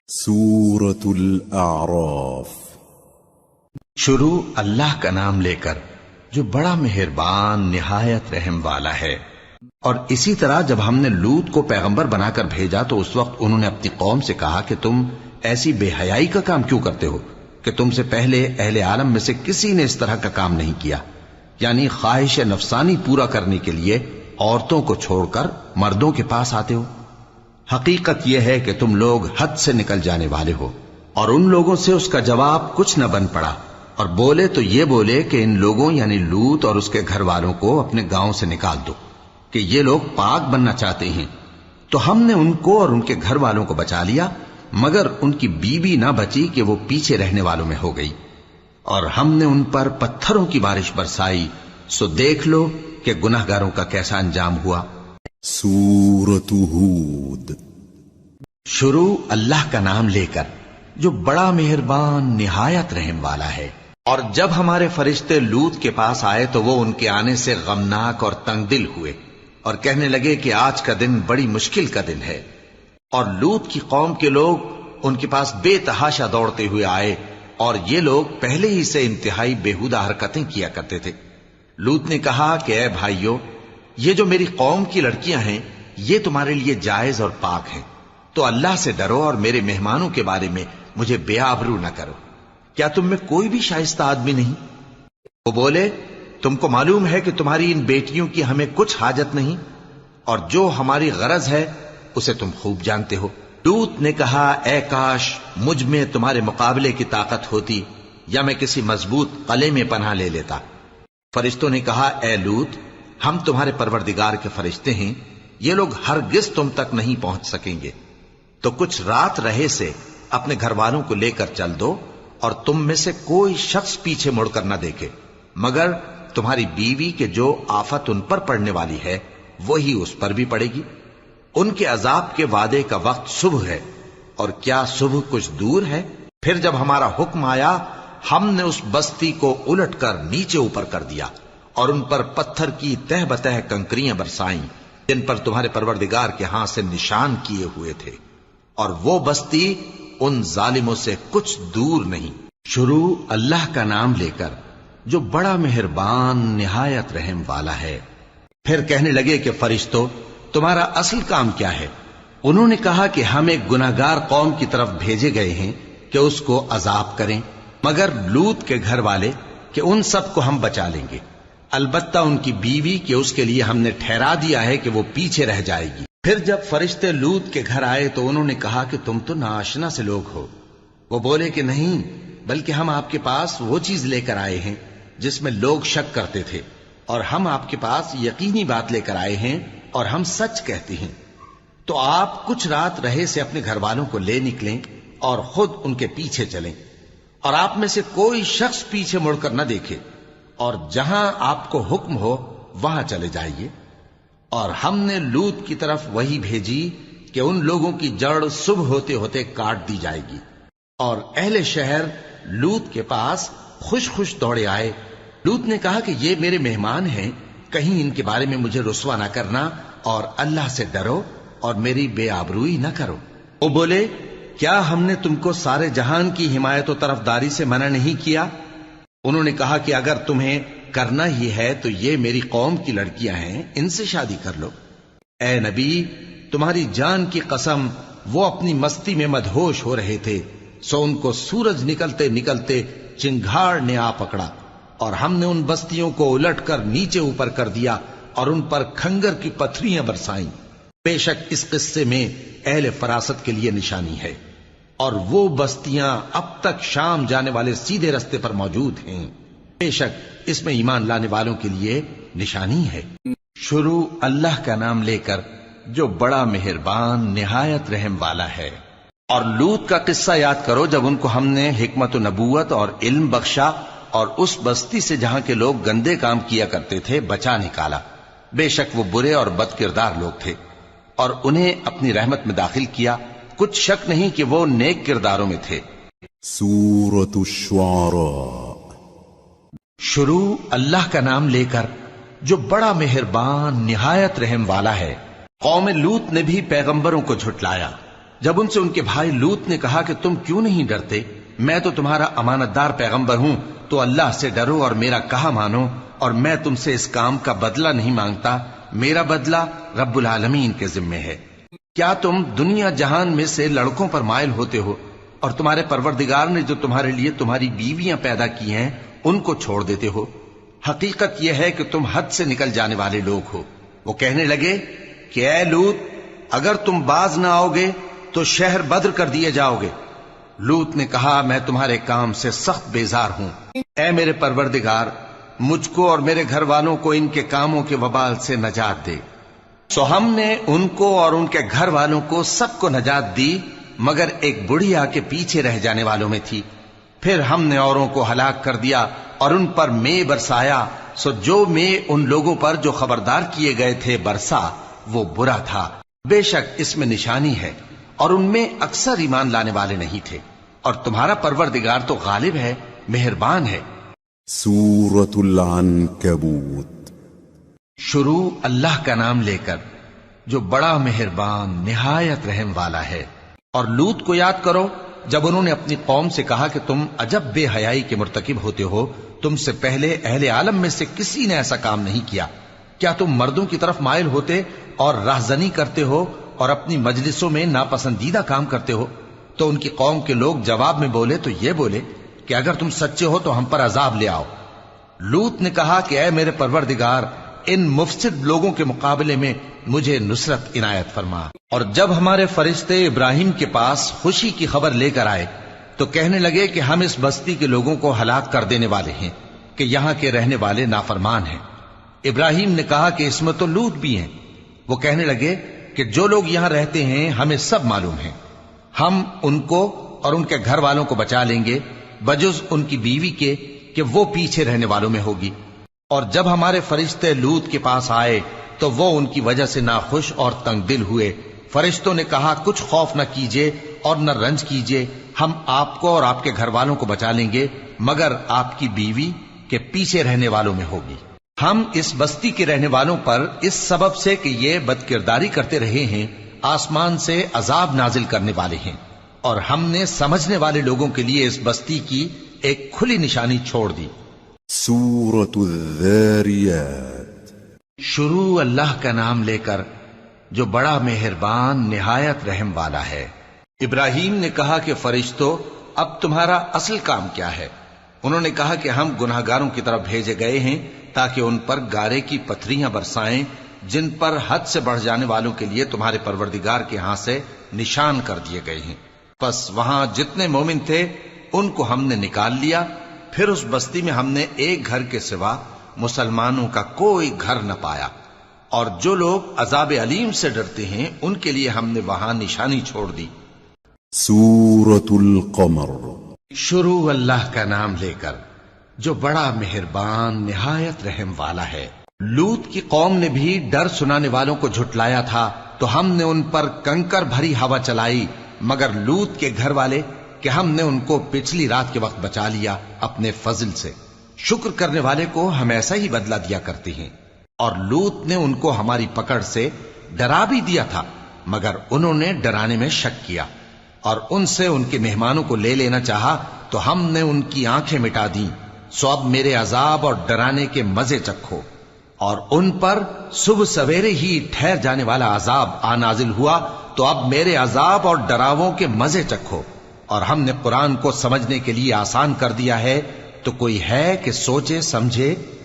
سورة الاعراف۔ شروع اللہ کا نام لے کر جو بڑا مہربان نہایت رحم والا ہے۔ اور اسی طرح جب ہم نے لوط کو پیغمبر بنا کر بھیجا تو اس وقت انہوں نے اپنی قوم سے کہا کہ تم ایسی بے حیائی کا کام کیوں کرتے ہو کہ تم سے پہلے اہل عالم میں سے کسی نے اس طرح کا کام نہیں کیا، یعنی خواہش نفسانی پورا کرنے کے لیے عورتوں کو چھوڑ کر مردوں کے پاس آتے ہو۔ حقیقت یہ ہے کہ تم لوگ حد سے نکل جانے والے ہو۔ اور ان لوگوں سے اس کا جواب کچھ نہ بن پڑا، اور بولے تو یہ بولے کہ ان لوگوں یعنی لوط اور اس کے گھر والوں کو اپنے گاؤں سے نکال دو کہ یہ لوگ پاک بننا چاہتے ہیں۔ تو ہم نے ان کو اور ان کے گھر والوں کو بچا لیا، مگر ان کی بیوی نہ بچی کہ وہ پیچھے رہنے والوں میں ہو گئی۔ اور ہم نے ان پر پتھروں کی بارش برسائی، سو دیکھ لو کہ گناہگاروں کا کیسا انجام ہوا۔ سورة ہود۔ شروع اللہ کا نام لے کر جو بڑا مہربان نہایت رحم والا ہے۔ اور جب ہمارے فرشتے لوط کے پاس آئے تو وہ ان کے آنے سے غمناک اور تنگ دل ہوئے اور کہنے لگے کہ آج کا دن بڑی مشکل کا دن ہے۔ اور لوط کی قوم کے لوگ ان کے پاس بے تحاشا دوڑتے ہوئے آئے، اور یہ لوگ پہلے ہی سے انتہائی بیہودہ حرکتیں کیا کرتے تھے۔ لوط نے کہا کہ اے بھائیو، یہ جو میری قوم کی لڑکیاں ہیں یہ تمہارے لیے جائز اور پاک ہیں، تو اللہ سے ڈرو اور میرے مہمانوں کے بارے میں مجھے بے آبرو نہ کرو۔ کیا تم میں کوئی بھی شائستہ آدمی نہیں؟ وہ بولے تم کو معلوم ہے کہ تمہاری ان بیٹیوں کی ہمیں کچھ حاجت نہیں، اور جو ہماری غرض ہے اسے تم خوب جانتے ہو۔ لوط نے کہا اے کاش مجھ میں تمہارے مقابلے کی طاقت ہوتی، یا میں کسی مضبوط قلعے میں پناہ لے لیتا۔ فرشتوں نے کہا اے لوط، ہم تمہارے پروردگار کے فرشتے ہیں، یہ لوگ ہرگز تم تک نہیں پہنچ سکیں گے، تو کچھ رات رہے سے اپنے گھر والوں کو لے کر چل دو، اور تم میں سے کوئی شخص پیچھے مڑ کر نہ دیکھے، مگر تمہاری بیوی کے جو آفت ان پر پڑنے والی ہے وہی اس پر بھی پڑے گی۔ ان کے عذاب کے وعدے کا وقت صبح ہے، اور کیا صبح کچھ دور ہے؟ پھر جب ہمارا حکم آیا ہم نے اس بستی کو الٹ کر نیچے اوپر کر دیا، اور ان پر پتھر کی تہ بتہ کنکریاں برسائیں جن پر تمہارے پروردگار کے ہاں سے نشان کیے ہوئے تھے، اور وہ بستی ان ظالموں سے کچھ دور نہیں۔ شروع اللہ کا نام لے کر جو بڑا مہربان نہایت رحم والا ہے۔ پھر کہنے لگے کہ فرشتوں تمہارا اصل کام کیا ہے؟ انہوں نے کہا کہ ہم ایک گناہگار قوم کی طرف بھیجے گئے ہیں کہ اس کو عذاب کریں، مگر لوط کے گھر والے کہ ان سب کو ہم بچا لیں گے، البتہ ان کی بیوی کہ اس کے لیے ہم نے ٹھہرا دیا ہے کہ وہ پیچھے رہ جائے گی۔ پھر جب فرشتے لوط کے گھر آئے تو انہوں نے کہا کہ تم تو ناآشنا سے لوگ ہو۔ وہ بولے کہ نہیں، بلکہ ہم آپ کے پاس وہ چیز لے کر آئے ہیں جس میں لوگ شک کرتے تھے، اور ہم آپ کے پاس یقینی بات لے کر آئے ہیں اور ہم سچ کہتے ہیں۔ تو آپ کچھ رات رہے سے اپنے گھر والوں کو لے نکلیں اور خود ان کے پیچھے چلیں، اور آپ میں سے کوئی شخص پیچھے مڑ کر نہ دیکھے، اور جہاں آپ کو حکم ہو وہاں چلے جائیے۔ اور ہم نے لوط کی طرف وہی بھیجی کہ ان لوگوں کی جڑ صبح ہوتے ہوتے کاٹ دی جائے گی۔ اور اہل شہر لوط کے پاس خوش خوش دوڑے آئے۔ لوط نے کہا کہ یہ میرے مہمان ہیں، کہیں ان کے بارے میں مجھے رسوا نہ کرنا، اور اللہ سے ڈرو اور میری بے آبروئی نہ کرو۔ وہ بولے کیا ہم نے تم کو سارے جہان کی حمایت و طرفداری سے منع نہیں کیا؟ انہوں نے کہا کہ اگر تمہیں کرنا ہی ہے تو یہ میری قوم کی لڑکیاں ہیں، ان سے شادی کر لو۔ اے نبی، تمہاری جان کی قسم وہ اپنی مستی میں مدہوش ہو رہے تھے، سو ان کو سورج نکلتے نکلتے چنگھاڑ نے آ پکڑا، اور ہم نے ان بستیوں کو الٹ کر نیچے اوپر کر دیا اور ان پر کھنگر کی پتھریاں برسائیں۔ بے شک اس قصے میں اہل فراست کے لیے نشانی ہے، اور وہ بستیاں اب تک شام جانے والے سیدھے رستے پر موجود ہیں۔ بے شک اس میں ایمان لانے والوں کے لیے نشانی ہے۔ شروع اللہ کا نام لے کر جو بڑا مہربان نہایت رحم والا ہے۔ اور لوط کا قصہ یاد کرو جب ان کو ہم نے حکمت و نبوت اور علم بخشا، اور اس بستی سے جہاں کے لوگ گندے کام کیا کرتے تھے بچا نکالا۔ بے شک وہ برے اور بد کردار لوگ تھے، اور انہیں اپنی رحمت میں داخل کیا، کچھ شک نہیں کہ وہ نیک کرداروں میں تھے۔ سورة الشعراء۔ شروع اللہ کا نام لے کر جو بڑا مہربان نہایت رحم والا ہے۔ قوم لوط نے بھی پیغمبروں کو جھٹلایا، جب ان سے ان کے بھائی لوط نے کہا کہ تم کیوں نہیں ڈرتے، میں تو تمہارا امانت دار پیغمبر ہوں، تو اللہ سے ڈرو اور میرا کہا مانو، اور میں تم سے اس کام کا بدلہ نہیں مانگتا، میرا بدلہ رب العالمین کے ذمے ہے۔ کیا تم دنیا جہان میں سے لڑکوں پر مائل ہوتے ہو اور تمہارے پروردگار نے جو تمہارے لیے تمہاری بیویاں پیدا کی ہیں ان کو چھوڑ دیتے ہو؟ حقیقت یہ ہے کہ تم حد سے نکل جانے والے لوگ ہو۔ وہ کہنے لگے کہ اے لوط، اگر تم باز نہ آؤ گے تو شہر بدر کر دیے جاؤ گے۔ لوط نے کہا میں تمہارے کام سے سخت بیزار ہوں، اے میرے پروردگار مجھ کو اور میرے گھر والوں کو ان کے کاموں کے وبال سے نجات دے۔ سو ہم نے ان کو اور ان کے گھر والوں کو سب کو نجات دی، مگر ایک بڑھیا کے پیچھے رہ جانے والوں میں تھی۔ پھر ہم نے اوروں کو ہلاک کر دیا اور ان پر مے برسایا، سو جو مے ان لوگوں پر جو خبردار کیے گئے تھے برسا وہ برا تھا۔ بے شک اس میں نشانی ہے اور ان میں اکثر ایمان لانے والے نہیں تھے، اور تمہارا پروردگار تو غالب ہے، مہربان ہے۔ سورة العنکبوت۔ شروع اللہ کا نام لے کر جو بڑا مہربان نہایت رحم والا ہے۔ اور لوط کو یاد کرو جب انہوں نے اپنی قوم سے کہا کہ تم عجب بے حیائی کے مرتکب ہوتے ہو، تم سے پہلے اہل عالم میں سے کسی نے ایسا کام نہیں کیا۔ کیا تم مردوں کی طرف مائل ہوتے اور راہزنی کرتے ہو اور اپنی مجلسوں میں ناپسندیدہ کام کرتے ہو؟ تو ان کی قوم کے لوگ جواب میں بولے تو یہ بولے کہ اگر تم سچے ہو تو ہم پر عذاب لے آؤ۔ لوط نے کہا کہ اے میرے پروردگار ان مفسد لوگوں کے مقابلے میں مجھے نصرت عنایت فرما۔ اور جب ہمارے فرشتے ابراہیم کے پاس خوشی کی خبر لے کر آئے تو کہنے لگے کہ ہم اس بستی کے لوگوں کو ہلاک کر دینے والے ہیں کہ یہاں کے رہنے والے نافرمان ہیں۔ ابراہیم نے کہا کہ اس میں تو لوط بھی ہیں۔ وہ کہنے لگے کہ جو لوگ یہاں رہتے ہیں ہمیں سب معلوم ہیں، ہم ان کو اور ان کے گھر والوں کو بچا لیں گے بجز ان کی بیوی کے کہ وہ پیچھے رہنے والوں میں ہوگی۔ اور جب ہمارے فرشتے لوط کے پاس آئے تو وہ ان کی وجہ سے ناخوش اور تنگ دل ہوئے۔ فرشتوں نے کہا کچھ خوف نہ کیجیے اور نہ رنج کیجیے، ہم آپ کو اور آپ کے گھر والوں کو بچا لیں گے مگر آپ کی بیوی کے پیچھے رہنے والوں میں ہوگی۔ ہم اس بستی کے رہنے والوں پر اس سبب سے کہ یہ بدکرداری کرتے رہے ہیں آسمان سے عذاب نازل کرنے والے ہیں، اور ہم نے سمجھنے والے لوگوں کے لیے اس بستی کی ایک کھلی نشانی چھوڑ دی۔ سورة الذاریات۔ شروع اللہ کا نام لے کر جو بڑا مہربان نہایت رحم والا ہے۔ ابراہیم نے کہا کہ فرشتوں اب تمہارا اصل کام کیا ہے؟ انہوں نے کہا کہ ہم گناہگاروں کی طرف بھیجے گئے ہیں تاکہ ان پر گارے کی پتھریاں برسائیں جن پر حد سے بڑھ جانے والوں کے لیے تمہارے پروردگار کے ہاں سے نشان کر دیے گئے ہیں۔ پس وہاں جتنے مومن تھے ان کو ہم نے نکال لیا، پھر اس بستی میں ہم نے ایک گھر کے سوا مسلمانوں کا کوئی گھر نہ پایا، اور جو لوگ عذاب علیم سے ڈرتے ہیں ان کے لیے ہم نے وہاں نشانی چھوڑ دی۔ سورة القمر۔ شروع اللہ کا نام لے کر جو بڑا مہربان نہایت رحم والا ہے۔ لوط کی قوم نے بھی ڈر سنانے والوں کو جھٹلایا تھا تو ہم نے ان پر کنکر بھری ہوا چلائی، مگر لوط کے گھر والے کہ ہم نے ان کو پچھلی رات کے وقت بچا لیا اپنے فضل سے۔ شکر کرنے والے کو ہم ایسا ہی بدلہ دیا کرتے ہیں۔ اور لوط نے ان کو ہماری پکڑ سے ڈرا بھی دیا تھا، مگر انہوں نے ڈرانے میں شک کیا اور ان سے ان کے مہمانوں کو لے لینا چاہا تو ہم نے ان کی آنکھیں مٹا دیں۔ سو اب میرے عذاب اور ڈرانے کے مزے چکھو۔ اور ان پر صبح سویرے ہی ٹھہر جانے والا عذاب آ نازل ہوا تو اب میرے عذاب اور ڈراووں کے مزے چکھو۔ اور ہم نے قرآن کو سمجھنے کے لیے آسان کر دیا ہے، تو کوئی ہے کہ سوچے سمجھے؟